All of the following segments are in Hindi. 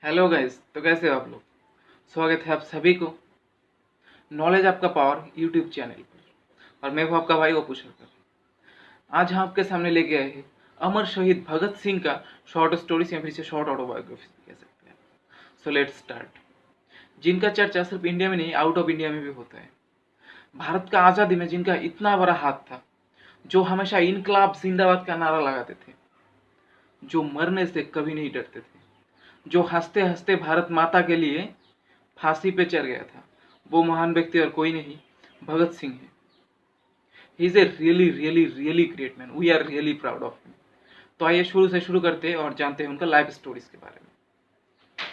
हेलो गाइस, तो कैसे हो आप लोग। स्वागत है आप सभी को नॉलेज आपका पावर यूट्यूब चैनल पर। और मैं हूं आपका भाई ओपू शर्मा। आज हम आपके सामने लेके आए हैं अमर शहीद भगत सिंह का शॉर्ट स्टोरीज या फिर से शॉर्ट ऑटोबायोग्राफी कह सकते हैं। So let's start. जिनका चर्चा सिर्फ इंडिया में नहीं, आउट ऑफ इंडिया में भी होता है। भारत का आज़ादी में जिनका इतना बड़ा हाथ था, जो हमेशा इनकलाब जिंदाबाद का नारा लगाते थे, जो मरने से कभी नहीं डरते थे, जो हंसते हंसते भारत माता के लिए फांसी पे चढ़ गया था, वो महान व्यक्ति और कोई नहीं, भगत सिंह है। He is a really really really great man. We are really proud of him. तो आइए शुरू से शुरू करते हैं और जानते हैं उनका लाइफ स्टोरीज के बारे में।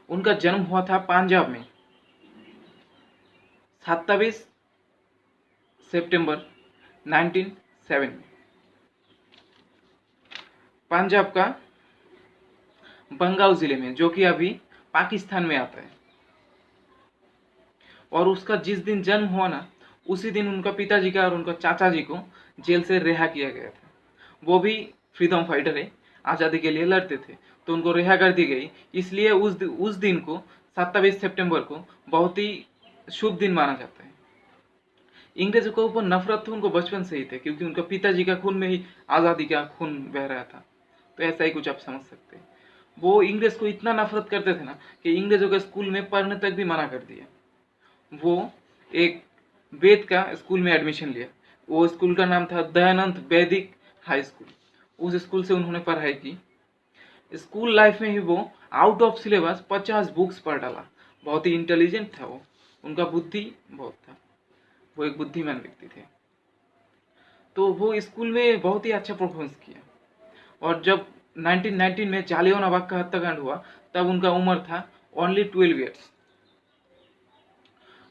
उनका जन्म हुआ था पंजाब में 27 सितंबर 1907 में। पंजाब का बंगाल जिले में, जो कि अभी पाकिस्तान में आता है। और उसका जिस दिन जन्म हुआ ना, उसी दिन उनका पिताजी का और उनका चाचा जी को जेल से रिहा किया गया था। वो भी फ्रीडम फाइटर है, आज़ादी के लिए लड़ते थे, तो उनको रिहा कर दी गई। इसलिए उस दिन को 27 सितंबर को बहुत ही शुभ दिन माना जाता है। इंग्रेजों के ऊपर नफरत तो उनको बचपन से ही थे, क्योंकि उनका पिताजी का खून में ही आज़ादी का खून बह रहा था। तो ऐसा ही कुछ आप समझ सकते हैं। वो इंग्रेज को इतना नफरत करते थे ना कि इंग्रेजों के स्कूल में पढ़ने तक भी मना कर दिया। वो एक वेद का स्कूल में एडमिशन लिया। वो स्कूल का नाम था दयानंद वैदिक हाई स्कूल। उस स्कूल से उन्होंने पढ़ाई की। स्कूल लाइफ में ही वो आउट ऑफ सिलेबस 50 बुक्स पढ़ डाला। बहुत ही इंटेलिजेंट था वो। उनका बुद्धि बहुत था। वो एक बुद्धिमान व्यक्ति थे। तो वो स्कूल में बहुत ही अच्छा परफॉर्मेंस किया। और जब 1919 में जालियांवाला बाग का हत्याकांड हुआ, तब उनका उम्र था ओनली 12 ईयर्स।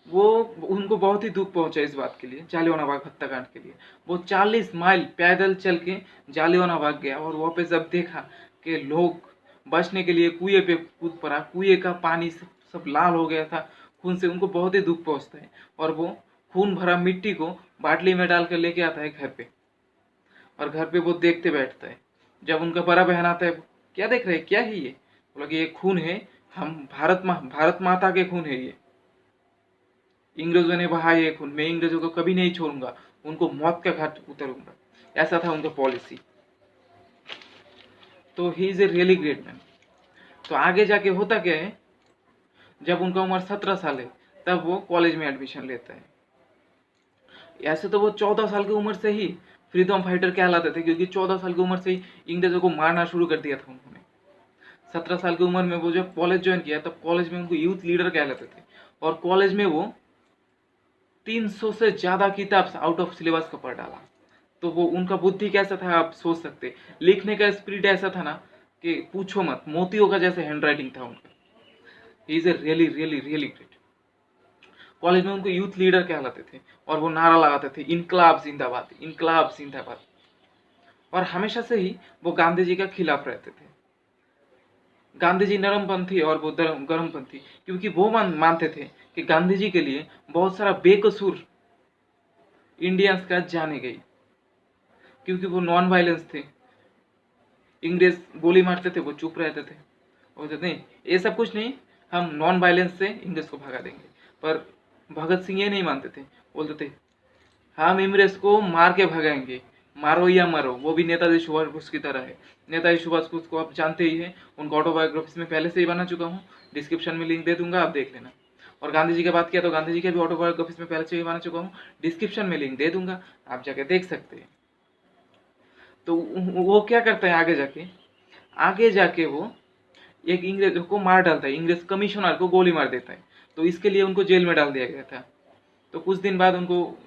वो उनको बहुत ही दुख पहुंचा इस बात के लिए, जालियांवाला बाग हत्याकांड के लिए। वो 40 माइल पैदल चल के जालियांवाला बाग गया और वहाँ पे जब देखा कि लोग बचने के लिए कुएं पे कूद पड़ा, कुएं का पानी सब लाल हो गया था खून से, उनको बहुत ही दुख पहुंचता है। और वो खून भरा मिट्टी को बाटली में डाल कर लेके आता है घर पे। और घर पे वो देखते बैठता है। जब उनका बड़ा बहन आता है, क्या देख रहे हैं, क्या है ये? बोला कि ये खून है, हम भारत माता के खून है ये। इंग्रेजों ने बहाया ये खून, मैं इंग्रेजों को कभी नहीं छोड़ूंगा, उनको मौत का घाट उतरूंगा। ऐसा था उनका पॉलिसी। तो ही is a really great man. तो आगे जाके होता क्या है, जब उनका उम्र 17 साल है, तब वो कॉलेज में एडमिशन लेता है। ऐसे तो वो 14 साल की उम्र से ही फ्रीडम फाइटर कहलाते थे, क्योंकि 14 साल की उम्र से ही इंग्रेजों को मारना शुरू कर दिया था उन्होंने। 17 साल की उम्र में वो जब कॉलेज ज्वाइन किया, तब कॉलेज में उनको यूथ लीडर कहलाते थे। और कॉलेज में वो 300 से ज्यादा किताब आउट ऑफ सिलेबस का पढ़ डाला। तो वो उनका बुद्धि कैसा था आप सोच सकते। लिखने का स्पीड ऐसा था ना कि पूछो मत, मोतियों का जैसे हैंड राइटिंग था उनका। ही is a really really really great. College में उनको यूथ लीडर कहलाते थे और वो नारा लगाते थे, इनकलाब जिंदाबाद, इनकलाब जिंदाबाद। और हमेशा से ही वो गांधी जी के खिलाफ रहते थे। गांधी जी नरमपंथी और वो गर्मपंथी, क्योंकि वो मानते थे कि गांधी जी के लिए बहुत सारा बेकसूर इंडियंस का जाने गई, क्योंकि वो नॉन वायलेंस थे। इंग्रेज गोली मारते थे, वो चुप रहते थे। बोलते नहीं, ये सब कुछ नहीं, हम नॉन वायलेंस से इंग्रेज को भगा देंगे। पर भगत सिंह ये नहीं मानते थे। बोलते थे हम इंग्रेज को मार के भगाएंगे, मारो या मरो। वो भी नेताजी सुभाष बोस की तरह है। नेताजी सुभाष बोस को आप जानते ही हैं, उनका ऑटोबायोग्राफी में पहले से ही बना चुका हूँ, डिस्क्रिप्शन में लिंक दे दूंगा, आप देख लेना। और गांधी जी की बात किया तो गांधी जी के भी ऑटोबायोग्राफी में पहले से ही बना चुका हूँ, डिस्क्रिप्शन में लिंक दे दूंगा, आप जाके देख सकते हैं। तो वो क्या करता है आगे जाके वो एक इंग्रेज को मार डालता है, इंग्रेज कमिश्नर को गोली मार देता है। तो इसके लिए उनको जेल में डाल दिया गया था। तो कुछ दिन बाद उनको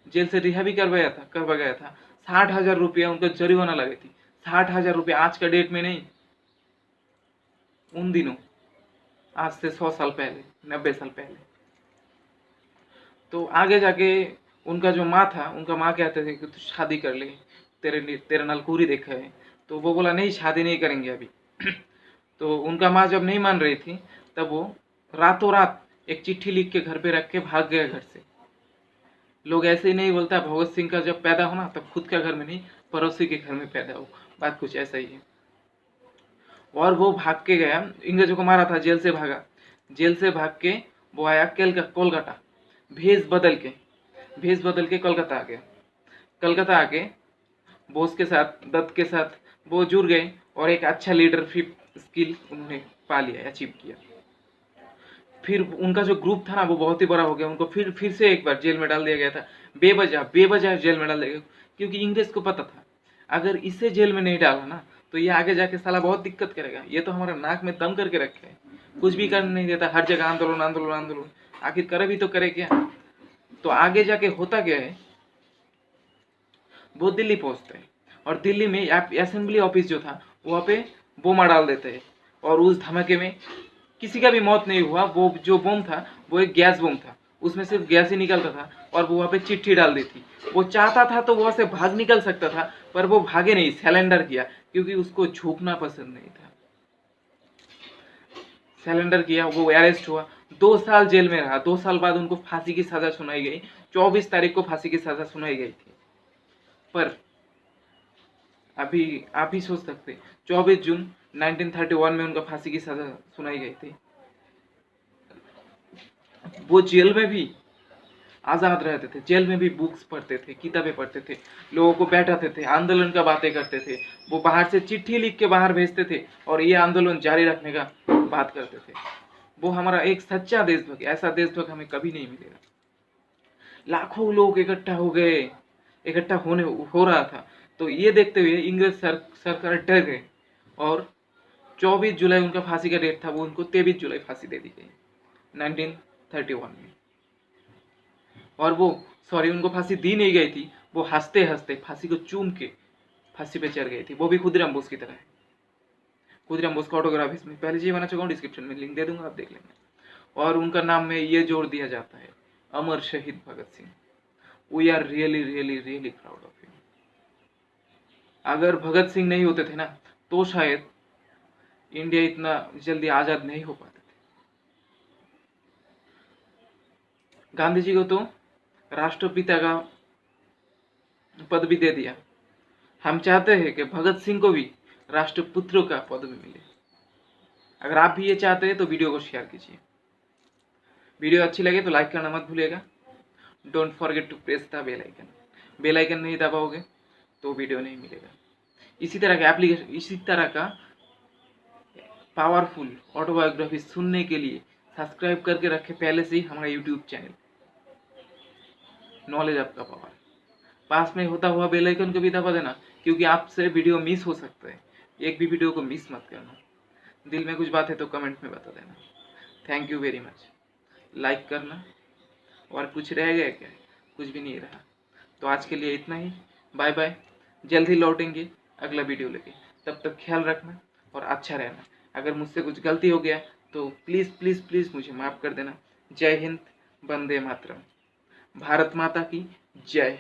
जेल से रिहा भी करवा गया था। 60,000 रुपया उनको जरिमाना लगी थी। 60,000 रुपया, आज का डेट में नहीं, उन दिनों, आज से 100 साल पहले, 90 साल पहले। तो आगे जाके उनका जो माँ था, उनका माँ कहते थे कि तू शादी कर ले, तेरे नाल कुरी देखा है। तो वो बोला नहीं, शादी नहीं करेंगे अभी। तो उनका माँ जब नहीं मान रही थी, तब वो रातों रात एक चिट्ठी लिख के घर पे रख के भाग गया घर से। लोग ऐसे ही नहीं बोलता, भगत सिंह का जब पैदा होना तब खुद का घर में नहीं, पड़ोसी के घर में पैदा हो। बात कुछ ऐसा ही है। और वो भाग के गया, इंग्रेजों को मारा था, जेल से भागा, जेल से भाग के वो आया कोलकाता, भेष बदल के कोलकाता आ गया। कलकत्ता आके बोस के साथ, दत्त के साथ वो जुड़ गए और एक अच्छा लीडरशिप स्किल उन्होंने पा लिया, अचीव किया। फिर उनका जो ग्रुप था ना वो बहुत ही बड़ा हो गया, उनको फिर से एक बार जेल में डाल दिया गया था, बेवजह जेल में डाल दिया गया, क्योंकि इंग्रेज को पता था अगर इसे जेल में नहीं डाला ना तो ये आगे जाके साला बहुत दिक्कत करेगा, ये तो हमारा नाक में दम करके रखे है, कुछ भी करने नहीं देता, हर जगह आंदोलन आंदोलन आंदोलन, आखिर करे भी तो करे क्या। तो आगे जाके होता क्या है, वो दिल्ली पहुंचते हैं और दिल्ली में असेंबली ऑफिस जो था वहाँ पे बोमा डाल देते हैं, और उस धमाके में किसी का भी मौत नहीं हुआ। वो जो बम था वो एक गैस बम था, उसमें सिर्फ गैस ही निकलता था, और वो वहाँ पे चिट्ठी डाल दी थी। वो चाहता था तो वहाँ से भाग निकल सकता था, पर वो भागे नहीं, सरेंडर किया, क्योंकि उसको झुकना पसंद नहीं था। सरेंडर किया, वो अरेस्ट हुआ, 2 साल जेल में रहा। 2 साल बाद उनको फांसी की सजा सुनाई गई, 24 तारीख को फांसी की सजा सुनाई गई थी। पर अभी आप ही सोच सकते, 24 जून 1931 में उनका फांसी की सजा सुनाई गई थी। वो जेल में भी आजाद रहते थे, जेल में भी बुक्स पढ़ते थे, किताबें पढ़ते थे, लोगों को बैठाते थे, आंदोलन का बातें करते थे। वो बाहर से चिट्ठी लिख के बाहर भेजते थे और ये आंदोलन जारी रखने का बात करते थे। वो हमारा एक सच्चा देशभक्त, ऐसा देशभक्त हमें कभी नहीं मिलेगा। लाखों लोग इकट्ठा हो गए, इकट्ठा होने हो रहा था, तो ये देखते हुए इंग्रेज सरकार डर गए और 24 जुलाई उनका फांसी का डेट था, वो उनको 23 जुलाई फांसी दे दी गई 1931 में। और वो उनको फांसी दी नहीं गई थी, वो हंसते हंसते फांसी को चूम के फांसी पे चढ़ गई थी। वो भी खुदीराम बोस की तरह है। खुदीराम बोस का ऑटोग्राफ इसमें पहले से ही बना चुका हूँ, डिस्क्रिप्शन में लिंक दे दूंगा, आप देख लेंगे। और उनका नाम में ये जोड़ दिया जाता है, अमर शहीद Bhagat Singh. We are really really really proud of you. अगर भगत सिंह नहीं होते थे ना तो शायद इंडिया इतना जल्दी आजाद नहीं हो पाते थे। गांधी जी को तो राष्ट्रपिता का पद भी दे दिया, हम चाहते हैं कि भगत सिंह को भी राष्ट्रपुत्र का पद भी मिले। अगर आप भी ये चाहते हैं तो वीडियो को शेयर कीजिए। वीडियो अच्छी लगे तो लाइक करना मत भूलिएगा। Don't forget to press the bell icon. Bell icon नहीं दबाओगे तो वीडियो नहीं मिलेगा। इसी तरह का एप्लीकेशन, इसी तरह का पावरफुल ऑटोबायोग्राफी सुनने के लिए सब्सक्राइब करके रखे पहले से ही हमारा यूट्यूब चैनल नॉलेज आपका पावर। पास में होता हुआ बेल आइकन को भी दबा देना, क्योंकि आपसे वीडियो मिस हो सकता है। एक भी वीडियो को मिस मत करना। दिल में कुछ बात है तो कमेंट में बता देना। Thank you very much. Like करना। और कुछ रह गया क्या? कुछ भी नहीं रहा। तो आज के लिए इतना ही। Bye bye. जल्द ही लौटेंगे अगला वीडियो लेके। तब तक ख्याल रखना और अच्छा रहना। अगर मुझसे कुछ गलती हो गया तो प्लीज़ प्लीज़ प्लीज़ मुझे माफ़ कर देना। जय हिंद, वंदे मातरम। भारत माता की जय।